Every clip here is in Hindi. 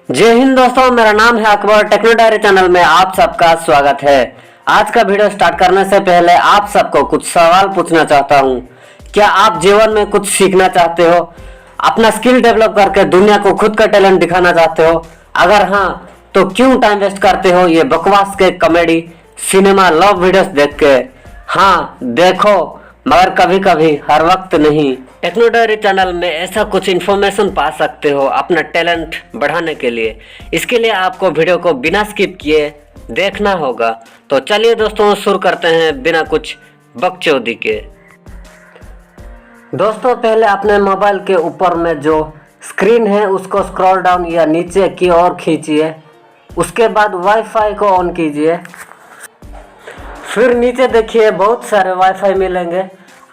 जय हिंद दोस्तों, मेरा नाम है अकबर। टेक्नो डायरी चैनल में आप सबका स्वागत है। आज का वीडियो स्टार्ट करने से पहले आप सबको कुछ सवाल पूछना चाहता हूं। क्या आप जीवन में कुछ सीखना चाहते हो, अपना स्किल डेवलप करके दुनिया को खुद का टैलेंट दिखाना चाहते हो? अगर हाँ, तो क्यों टाइम वेस्ट करते हो ये बकवास के कॉमेडी, सिनेमा, लव वीडियोस देख के? हाँ देखो, मगर कभी कभी हर वक्त नहीं। टेक्नो डायरी चैनल में ऐसा कुछ इन्फॉर्मेशन पा सकते हो अपना टैलेंट बढ़ाने के लिए। इसके लिए आपको वीडियो को बिना स्किप किए देखना होगा। तो चलिए दोस्तों, शुरू करते हैं बिना कुछ बकचोदी के। दोस्तों, पहले अपने मोबाइल के ऊपर में जो स्क्रीन है उसको स्क्रॉल डाउन या नीचे की ओर खींचिए। उसके बाद वाईफाई को ऑन कीजिए। फिर नीचे देखिए बहुत सारे वाईफाई मिलेंगे।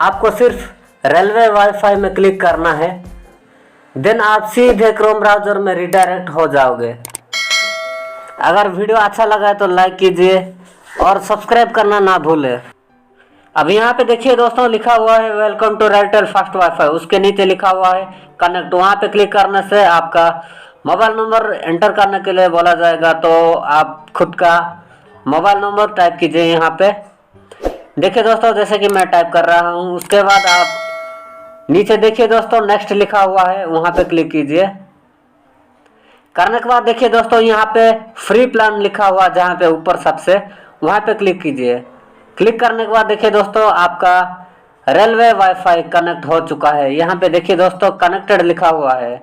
आपको सिर्फ रेलवे वाईफाई में क्लिक करना है। देन आप सीधे क्रोम ब्राउजर में रिडायरेक्ट हो जाओगे। अगर वीडियो अच्छा लगा है तो लाइक कीजिए और सब्सक्राइब करना ना भूलें। अब यहाँ पे देखिए दोस्तों, लिखा हुआ है welcome to Airtel fast wifi. उसके नीचे लिखा हुआ है कनेक्ट। वहाँ पे क्लिक करने से आपका मोबाइल नंबर एंटर करने के लिए बोला जाएगा। तो आप खुद का मोबाइल नंबर टाइप कीजिए यहाँ पे। देखिए दोस्तों, जैसे कि मैं टाइप कर रहा हूँ। उसके बाद आप नीचे देखिए दोस्तों, नेक्स्ट लिखा हुआ है, वहाँ पे क्लिक कीजिए। करने के बाद देखिए दोस्तों, यहाँ पे फ्री प्लान लिखा हुआ जहाँ पे ऊपर सबसे, वहाँ पे क्लिक कीजिए। क्लिक करने के बाद देखिए दोस्तों, आपका रेलवे वाईफाई कनेक्ट हो चुका है। यहाँ पे देखिए दोस्तों, कनेक्टेड लिखा हुआ है।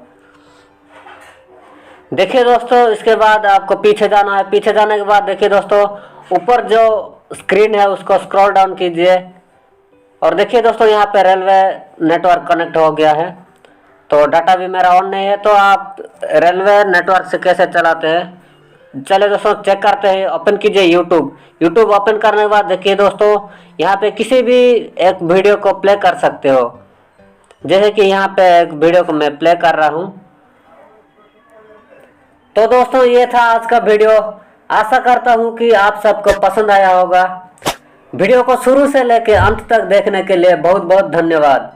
देखिए दोस्तों, इसके बाद आपको पीछे जाना है। पीछे जाने के बाद देखिए दोस्तों, ऊपर जो स्क्रीन है उसको स्क्रॉल डाउन कीजिए और देखिए दोस्तों, यहाँ पे रेलवे नेटवर्क कनेक्ट हो गया है। तो डाटा भी मेरा ऑन नहीं है। तो आप रेलवे नेटवर्क से कैसे चलाते हैं, चलिए दोस्तों चेक करते हैं। ओपन कीजिए यूट्यूब ओपन करने के बाद देखिए दोस्तों, यहाँ पे किसी भी एक वीडियो को प्ले कर सकते हो। जैसे कि यहाँ पे एक वीडियो को मैं प्ले कर रहा हूँ। तो दोस्तों, ये था आज का वीडियो। आशा करता हूँ कि आप सबको पसंद आया होगा। वीडियो को शुरू से लेकर अंत तक देखने के लिए बहुत बहुत धन्यवाद।